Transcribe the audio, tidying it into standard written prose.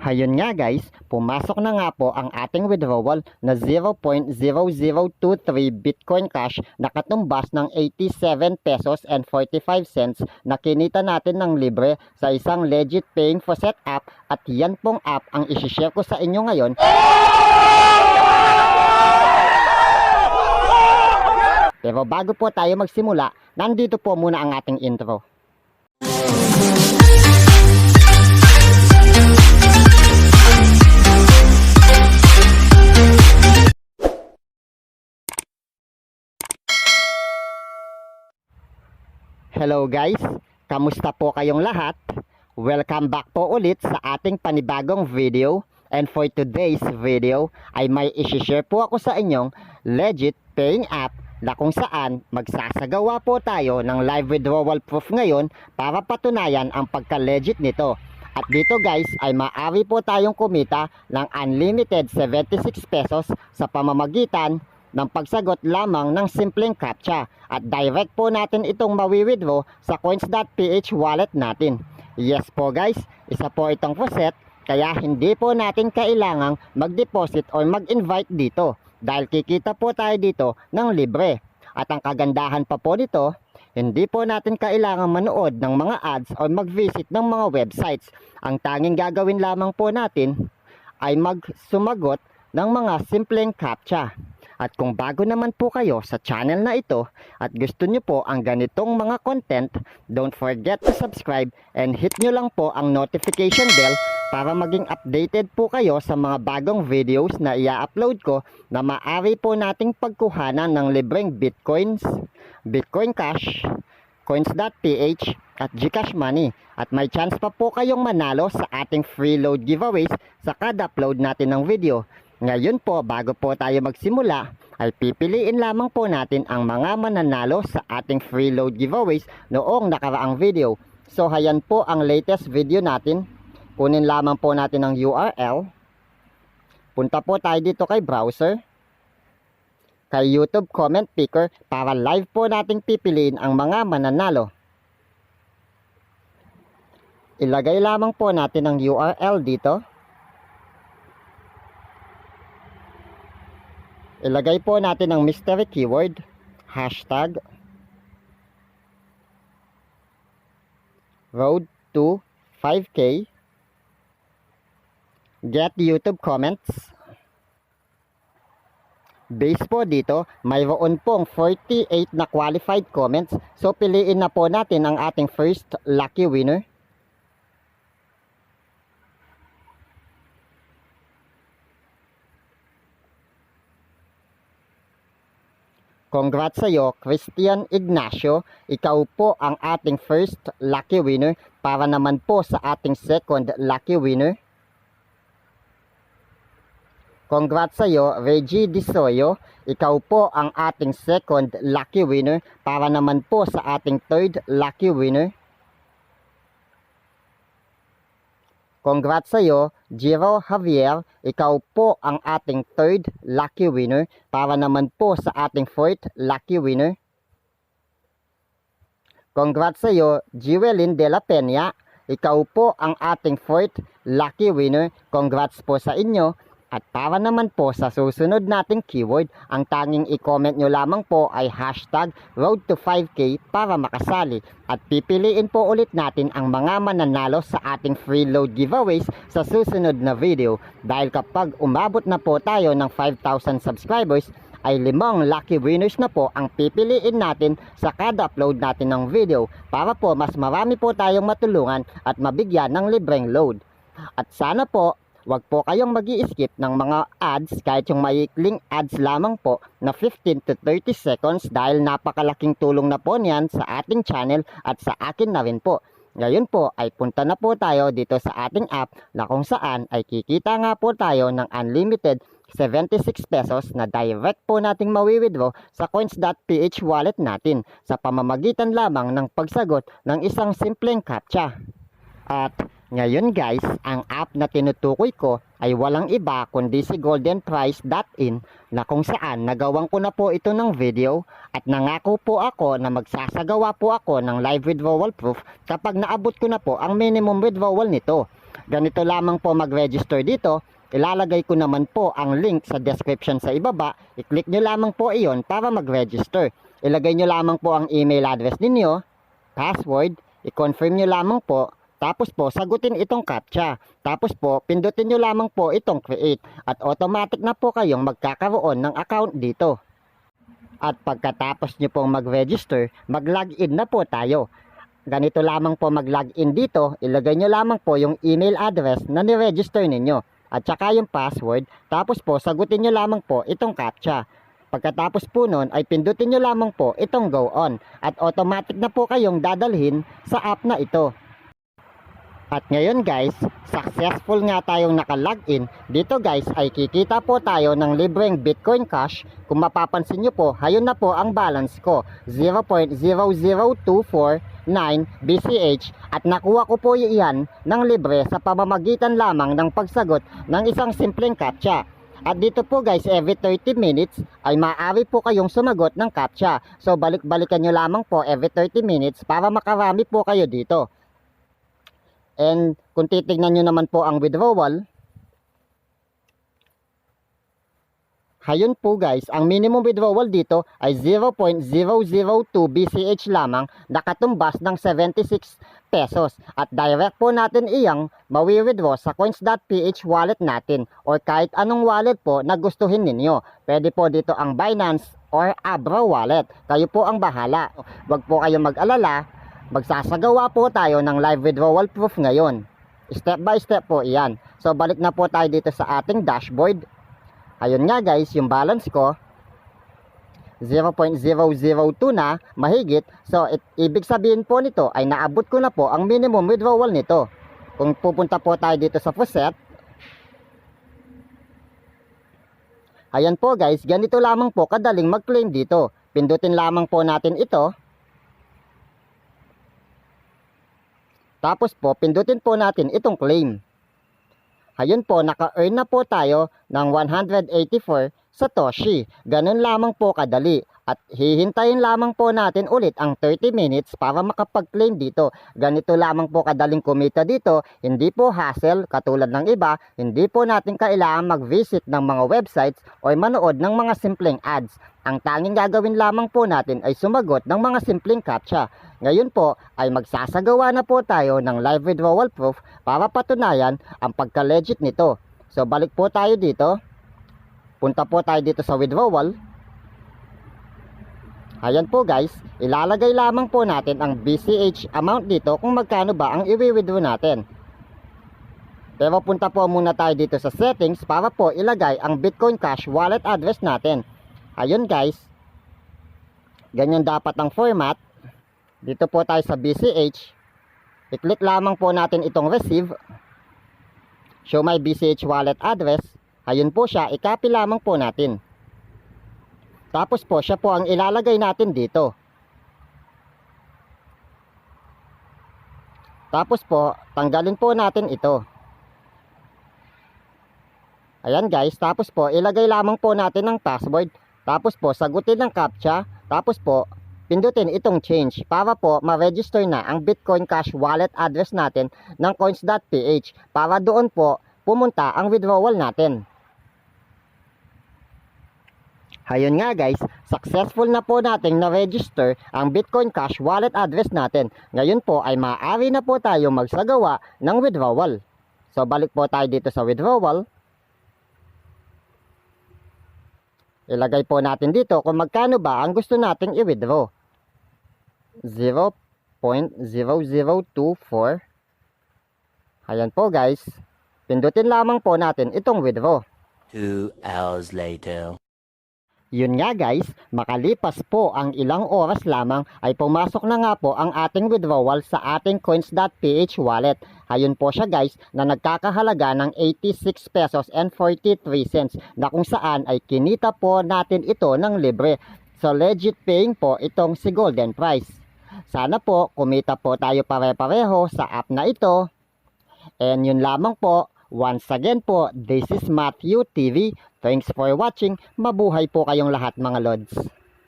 Ayun nga guys, pumasok na nga po ang ating withdrawal na 0.0023 Bitcoin Cash na katumbas ng 87 pesos and 45 cents na kinita natin ng libre sa isang legit paying faucet app, at yan pong app ang isishare ko sa inyo ngayon. Pero bago po tayo magsimula, nandito po muna ang ating intro. Hello guys, kamusta po kayong lahat? Welcome back po ulit sa ating panibagong video. And for today's video ay may isishare po ako sa inyong legit paying app na kung saan magsasagawa po tayo ng live withdrawal proof ngayon para patunayan ang pagka-legit nito. At dito guys ay maaari po tayong kumita ng unlimited 76 pesos sa pamamagitan ng pagsagot lamang ng simpleng captcha, at direct po natin itong mawi-withdraw sa coins.ph wallet natin. Yes po guys, isa po itong faucet, kaya hindi po natin kailangang mag-deposit or mag-invite dito dahil kikita po tayo dito ng libre. At ang kagandahan pa po nito, hindi po natin kailangang manood ng mga ads or mag-visit ng mga websites. Ang tanging gagawin lamang po natin ay magsumagot ng mga simpleng captcha. At kung bago naman po kayo sa channel na ito at gusto nyo po ang ganitong mga content, don't forget to subscribe and hit nyo lang po ang notification bell para maging updated po kayo sa mga bagong videos na i-upload ko na maaari po nating pagkuhanan ng libreng bitcoins, bitcoin cash, coins.ph at gcash money. At may chance pa po kayong manalo sa ating free load giveaways sa kada upload natin ng video. Ngayon po, bago po tayo magsimula, ay pipiliin lamang po natin ang mga mananalo sa ating free load giveaways noong nakaraang video. So, hayan po ang latest video natin. Kunin lamang po natin ang URL. Punta po tayo dito kay browser, kay YouTube comment picker para live po nating pipiliin ang mga mananalo. Ilagay lamang po natin ang URL dito. Ilagay po natin ang mystery keyword, hashtag, road to 5K, get YouTube comments. Base po dito, mayroon pong 48 na qualified comments. So piliin na po natin ang ating first lucky winner. Congrats sa iyo, Christian Ignacio. Ikaw po ang ating first lucky winner. Para naman po sa ating second lucky winner. Congrats sa iyo, Reggie Disoyo. Ikaw po ang ating second lucky winner. Para naman po sa ating third lucky winner. Congrats sa iyo, Jiro Javier. Ikaw po ang ating third lucky winner. Para naman po sa ating fourth lucky winner. Congrats sa iyo, Jewelyn De La Peña. Ikaw po ang ating fourth lucky winner. Congrats po sa inyo. At para naman po sa susunod nating keyword, ang tanging i-comment nyo lamang po ay hashtag road to 5K para makasali. At pipiliin po ulit natin ang mga mananalo sa ating free load giveaways sa susunod na video. Dahil kapag umabot na po tayo ng 5,000 subscribers, ay 5 lucky winners na po ang pipiliin natin sa kada upload natin ng video para po mas marami po tayong matulungan at mabigyan ng libreng load. At sana po, wag po kayong mag-i-skip ng mga ads, kahit yung maikling ads lamang po na 15 to 30 seconds dahil napakalaking tulong na po niyan sa ating channel at sa akin na rin po. Ngayon po ay punta na po tayo dito sa ating app na kung saan ay kikita nga po tayo ng unlimited 76 pesos na direct po nating mawi-withdraw sa coins.ph wallet natin sa pamamagitan lamang ng pagsagot ng isang simpleng captcha. At ngayon guys, ang app na tinutukoy ko ay walang iba kundi si goldenprice.in na kung saan nagawang ko na po ito ng video at nangako po ako na magsasagawa po ako ng live withdrawal proof kapag naabot ko na po ang minimum withdrawal nito. ganito lamang po mag-register dito. Ilalagay ko naman po ang link sa description sa ibaba. I-click nyo lamang po iyon para mag-register. Ilagay nyo lamang po ang email address ninyo, password, i-confirm nyo lamang po, tapos po sagutin itong CAPTCHA. Tapos po pindutin nyo lamang po itong create at automatic na po kayong magkakaroon ng account dito. At pagkatapos nyo pong mag-register, mag-login na po tayo. Ganito lamang po mag-login dito, ilagay nyo lamang po yung email address na ni-register ninyo at saka yung password, tapos po sagutin nyo lamang po itong CAPTCHA. Pagkatapos po nun ay pindutin nyo lamang po itong go on at automatic na po kayong dadalhin sa app na ito. At ngayon guys, successful nga tayong nakalogin. Dito guys ay kikita po tayo ng libreng Bitcoin Cash. Kung mapapansin nyo po, hayun na po ang balance ko, 0.00249 BCH, at nakuha ko po iyan ng libre sa pamamagitan lamang ng pagsagot ng isang simpleng CAPTCHA. At dito po guys, every 30 minutes ay maaari po kayong sumagot ng CAPTCHA. So balik-balikan nyo lamang po every 30 minutes para makarami po kayo dito. And kung titignan nyo naman po ang withdrawal, hayun po guys, ang minimum withdrawal dito ay 0.002 BCH lamang, nakatumbas ng 76 pesos. At direct po natin iyang mawi-withdraw sa coins.ph wallet natin or kahit anong wallet po na gustuhin ninyo. Pwede po dito ang Binance or Abra wallet. Kayo po ang bahala. Huwag po kayong mag-alala. Magsasagawa po tayo ng live withdrawal proof ngayon. Step by step po iyan. So balik na po tayo dito sa ating dashboard. Ayun nga guys, yung balance ko 0.002 na mahigit. So ibig sabihin po nito ay naabot ko na po ang minimum withdrawal nito. Kung pupunta po tayo dito sa faucet, ayan po guys, ganito lamang po kadaling mag-claim dito. Pindutin lamang po natin ito. Tapos po, pindutin po natin itong claim. Ayun po, naka-earn na po tayo ng 184 Satoshi. Ganun lamang po kadali. At hihintayin lamang po natin ulit ang 30 minutes para makapag-claim dito. Ganito lamang po kadaling kumita dito. Hindi po hassle katulad ng iba. Hindi po natin kailangan mag-visit ng mga websites o manood ng mga simpleng ads. Ang tanging gagawin lamang po natin ay sumagot ng mga simpleng CAPTCHA. Ngayon po ay magsasagawa na po tayo ng live withdrawal proof para patunayan ang pagka-legit nito. So balik po tayo dito. Punta po tayo dito sa withdrawal. Ayan po guys, ilalagay lamang po natin ang BCH amount dito kung magkano ba ang i-withdraw natin. Pero punta po muna tayo dito sa settings para po ilagay ang Bitcoin Cash wallet address natin. Ayun guys, ganyan dapat ang format. Dito po tayo sa BCH. I-click lamang po natin itong receive. Show my BCH wallet address. Ayun po siya, i-copy lamang po natin. Tapos po, siya po ang ilalagay natin dito. Tapos po, tanggalin po natin ito. Ayan guys, tapos po, ilagay lamang po natin ang password. Tapos po, sagutin ng CAPTCHA. Tapos po, pindutin itong change para po ma-register na ang Bitcoin Cash wallet address natin ng coins.ph para doon po pumunta ang withdrawal natin. Ayun nga guys, successful na po nating na-register ang Bitcoin Cash wallet address natin. Ngayon po ay maaari na po tayo magsagawa ng withdrawal. So balik po tayo dito sa withdrawal. Ilagay po natin dito kung magkano ba ang gusto nating i-withdraw. 0.0024. Ayan po guys. Pindutin lamang po natin itong withdraw. 2 hours later. Yun nga guys, makalipas po ang ilang oras lamang ay pumasok na nga po ang ating withdrawal sa ating coins.ph wallet. Ayun po siya guys na nagkakahalaga ng 86 pesos and 43 cents na kung saan ay kinita po natin ito ng libre. So legit paying po itong si goldenprice. Sana po kumita po tayo pare-pareho sa app na ito. And yun lamang po. Once again po, this is Matthew TV. Thanks for watching. Mabuhay po kayong lahat mga lods.